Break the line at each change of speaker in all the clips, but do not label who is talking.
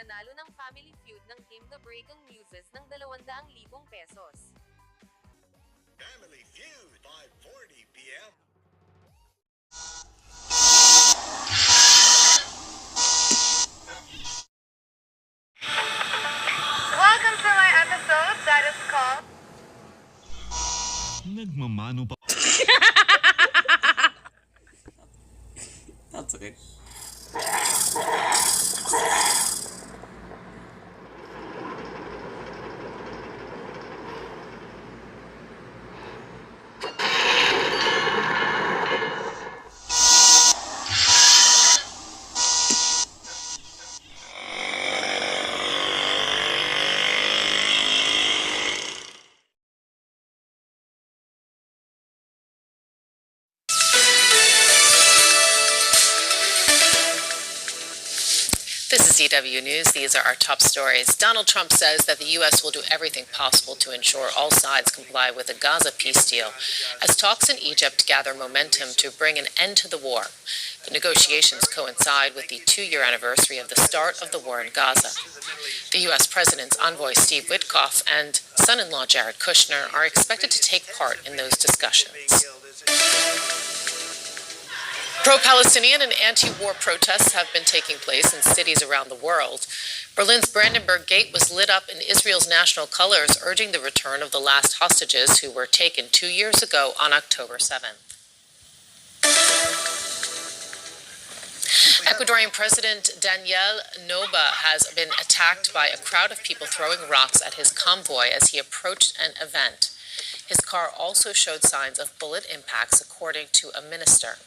nanalo ng Family Feud ng Kim the Breaking Muses ng 200,000 pesos.
Family Feud, 5:40 p.m.
Welcome to my episode that is called
Nagmamano pa.
That's okay.
This is DW News. These are our top stories. Donald Trump says that the U.S. will do everything possible to ensure all sides comply with the Gaza peace deal as talks in Egypt gather momentum to bring an end to the war. The negotiations coincide with the 2-year anniversary of the start of the war in Gaza. The U.S. President's envoy Steve Witkoff and son-in-law Jared Kushner are expected to take part in those discussions. Pro-Palestinian and anti-war protests have been taking place in cities around the world. Berlin's Brandenburg Gate was lit up in Israel's national colors, urging the return of the last hostages who were taken 2 years ago on October 7th. Ecuadorian President Daniel Noboa has been attacked by a crowd of people throwing rocks at his convoy as he approached an event. His car also showed signs of bullet impacts, according to a minister.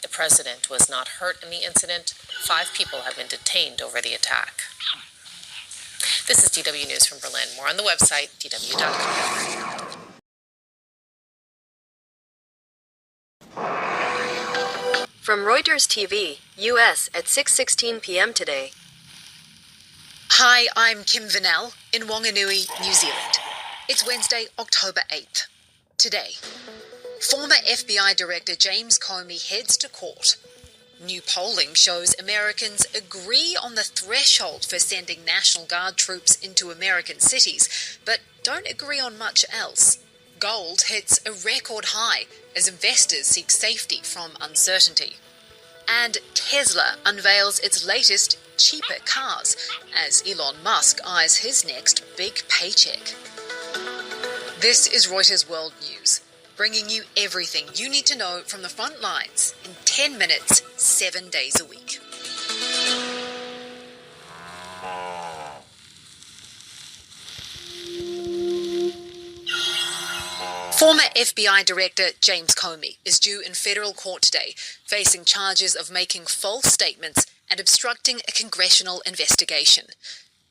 The president was not hurt in the incident. 5 people have been detained over the attack. This is DW News from Berlin. More on the website, dw.com.
From Reuters TV, U.S. at 6:16 p.m. today.
Hi, I'm Kim Vanell in Whanganui, New Zealand. It's Wednesday, October 8th. Today, former FBI Director James Comey heads to court. New polling shows Americans agree on the threshold for sending National Guard troops into American cities, but don't agree on much else. Gold hits a record high as investors seek safety from uncertainty. And Tesla unveils its latest, cheaper cars as Elon Musk eyes his next big paycheck. This is Reuters World News, bringing you everything you need to know from the front lines in 10 minutes, 7 days a week. Former FBI Director James Comey is due in federal court today, facing charges of making false statements and obstructing a congressional investigation.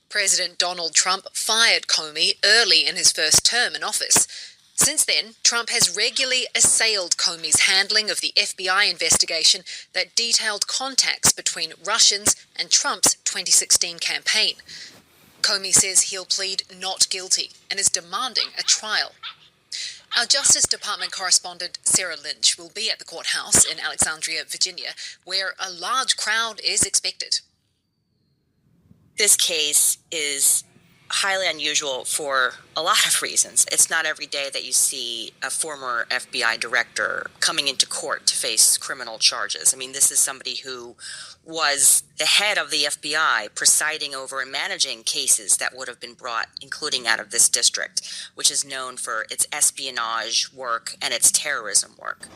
President Donald Trump fired Comey early in his first term in office. Since then, Trump has regularly assailed Comey's handling of the FBI investigation that detailed contacts between Russians and Trump's 2016 campaign. Comey says he'll plead not guilty and is demanding a trial. Our Justice Department correspondent Sarah Lynch will be at the courthouse in Alexandria, Virginia, where a large crowd is expected.
This case is highly unusual for a lot of reasons. It's not every day that you see a former FBI director coming into court to face criminal charges. I mean, this is somebody who was the head of the FBI, presiding over and managing cases that would have been brought, including out of this district, which is known for its espionage work and its terrorism work.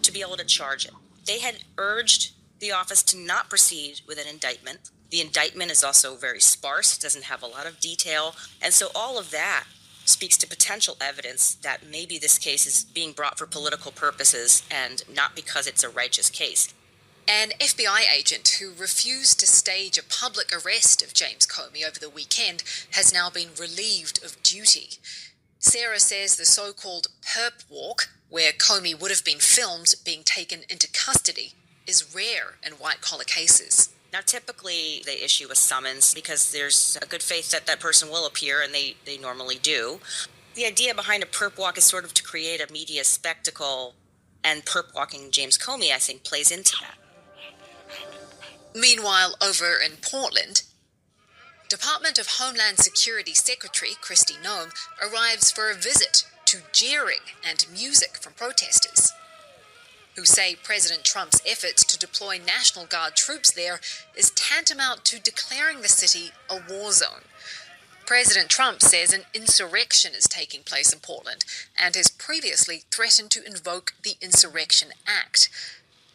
To be able to charge it. They had urged the office to not proceed with an indictment. The indictment is also very sparse, doesn't have a lot of detail. And so all of that speaks to potential evidence that maybe this case is being brought for political purposes and not because it's a righteous case.
An FBI agent who refused to stage a public arrest of James Comey over the weekend has now been relieved of duty. Sarah says the so-called perp walk, where Comey would have been filmed being taken into custody, is rare in white-collar cases.
Now, typically, they issue a summons because there's a good faith that that person will appear, and they normally do. The idea behind a perp walk is sort of to create a media spectacle And perp walking James Comey, I think, plays into that.
Meanwhile, over in Portland, Department of Homeland Security Secretary Kristi Noem arrives for a visit to jeering and music from protesters, who say President Trump's efforts to deploy National Guard troops there is tantamount to declaring the city a war zone. President Trump says an insurrection is taking place in Portland and has previously threatened to invoke the Insurrection Act.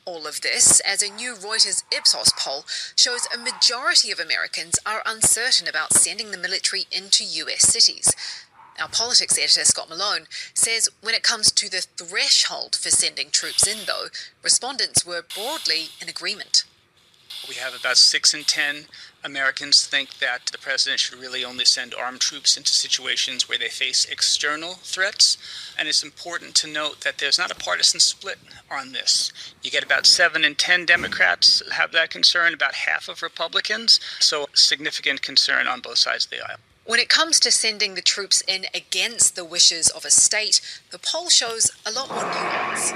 All of this as a new Reuters Ipsos poll shows a majority of Americans are uncertain about sending the military into US cities. Our politics editor, Scott Malone, says when it comes to the threshold for sending troops in, though, respondents were broadly in agreement.
We have about 6 in 10 Americans think that the president should really only send armed troops into situations where they face external threats. And it's important to note that there's not a partisan split on this. You get about 7 in 10 Democrats have that concern, about half of Republicans. So significant concern on both sides of the aisle.
When it comes to sending the troops in against the wishes of a state, the poll shows a lot more nuance.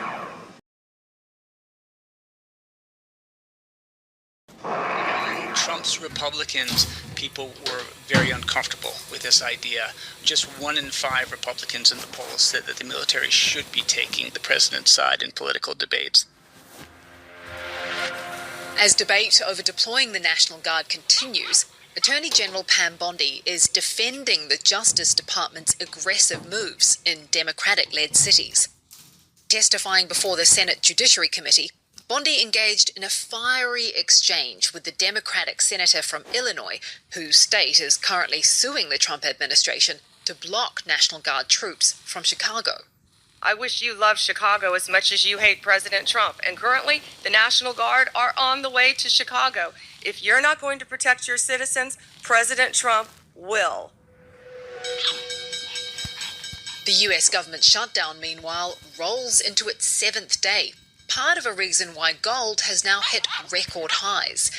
Trump's Republicans, people were very uncomfortable with this idea. Just 1 in 5 Republicans in the poll said that the military should be taking the president's side in political debates.
As debate over deploying the National Guard continues, Attorney General Pam Bondi is defending the Justice Department's aggressive moves in Democratic-led cities. Testifying before the Senate Judiciary Committee, Bondi engaged in a fiery exchange with the Democratic senator from Illinois, whose state is currently suing the Trump administration to block National Guard troops from Chicago.
I wish you loved Chicago as much as you hate President Trump. And currently, the National Guard are on the way to Chicago. If you're not going to protect your citizens, President Trump will.
The US government shutdown, meanwhile, rolls into its 7th day, part of a reason why gold has now hit record highs.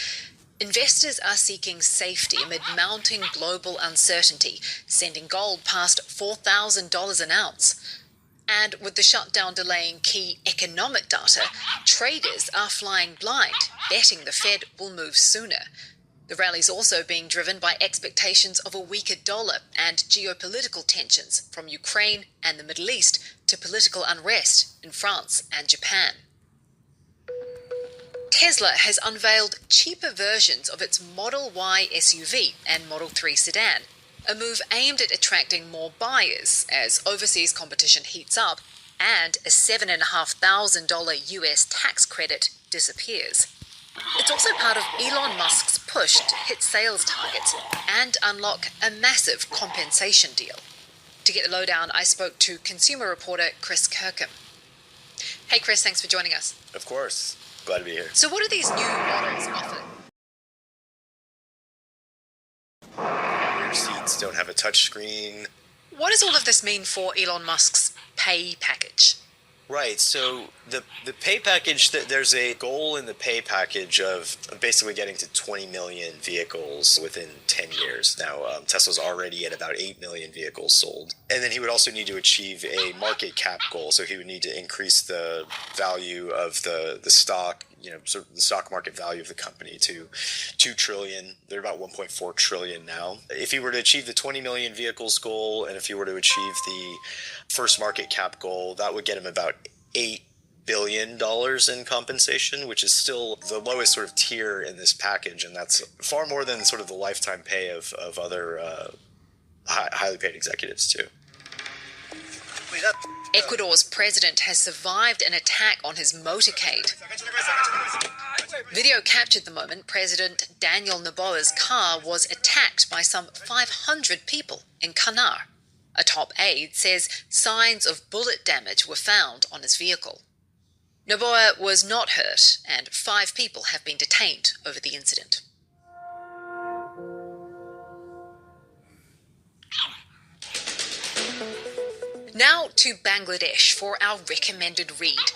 Investors are seeking safety amid mounting global uncertainty, sending gold past $4,000 an ounce. And with the shutdown delaying key economic data, traders are flying blind, betting the Fed will move sooner. The rally's also being driven by expectations of a weaker dollar and geopolitical tensions from Ukraine and the Middle East to political unrest in France and Japan. Tesla has unveiled cheaper versions of its Model Y SUV and Model 3 sedan, a move aimed at attracting more buyers as overseas competition heats up and a $7,500 US tax credit disappears. It's also part of Elon Musk's push to hit sales targets and unlock a massive compensation deal. To get the lowdown, I spoke to consumer reporter Chris Kirkham. Hey Chris, thanks for joining us.
Of course. Glad to be here.
So what do these new models offer?
Rear seats don't have a touch screen.
What does all of this mean for Elon Musk's pay package?
Right, so the pay package, there's a goal in the pay package of basically getting to 20 million vehicles within 10 years. Now, Tesla's already at about 8 million vehicles sold. And then he would also need to achieve a market cap goal, so he would need to increase the value of the stock, sort of the stock market value of the company to $2 trillion. They're about $1.4 trillion now. If he were to achieve the 20 million vehicles goal, and if he were to achieve the first market cap goal, that would get him about $8 billion in compensation, which is still the lowest sort of tier in this package, and that's far more than sort of the lifetime pay of other highly paid executives too.
Ecuador's president has survived an attack on his motorcade. Video captured the moment President Daniel Noboa's car was attacked by some 500 people in Canar. A top aide says signs of bullet damage were found on his vehicle. Noboa was not hurt, and 5 people have been detained over the incident. Now to Bangladesh for our recommended read,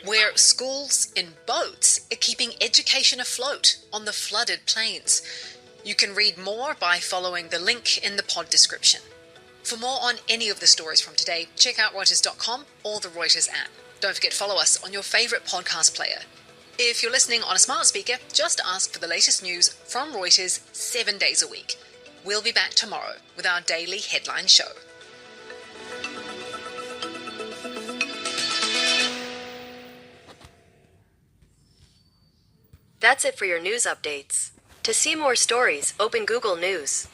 where schools in boats are keeping education afloat on the flooded plains. You can read more by following the link in the pod description. For more on any of the stories from today, check out Reuters.com or the Reuters app. Don't forget to follow us on your favourite podcast player. If you're listening on a smart speaker, just ask for the latest news from Reuters 7 days a week. We'll be back tomorrow with our daily headline show.
That's it for your news updates. To see more stories, open Google News.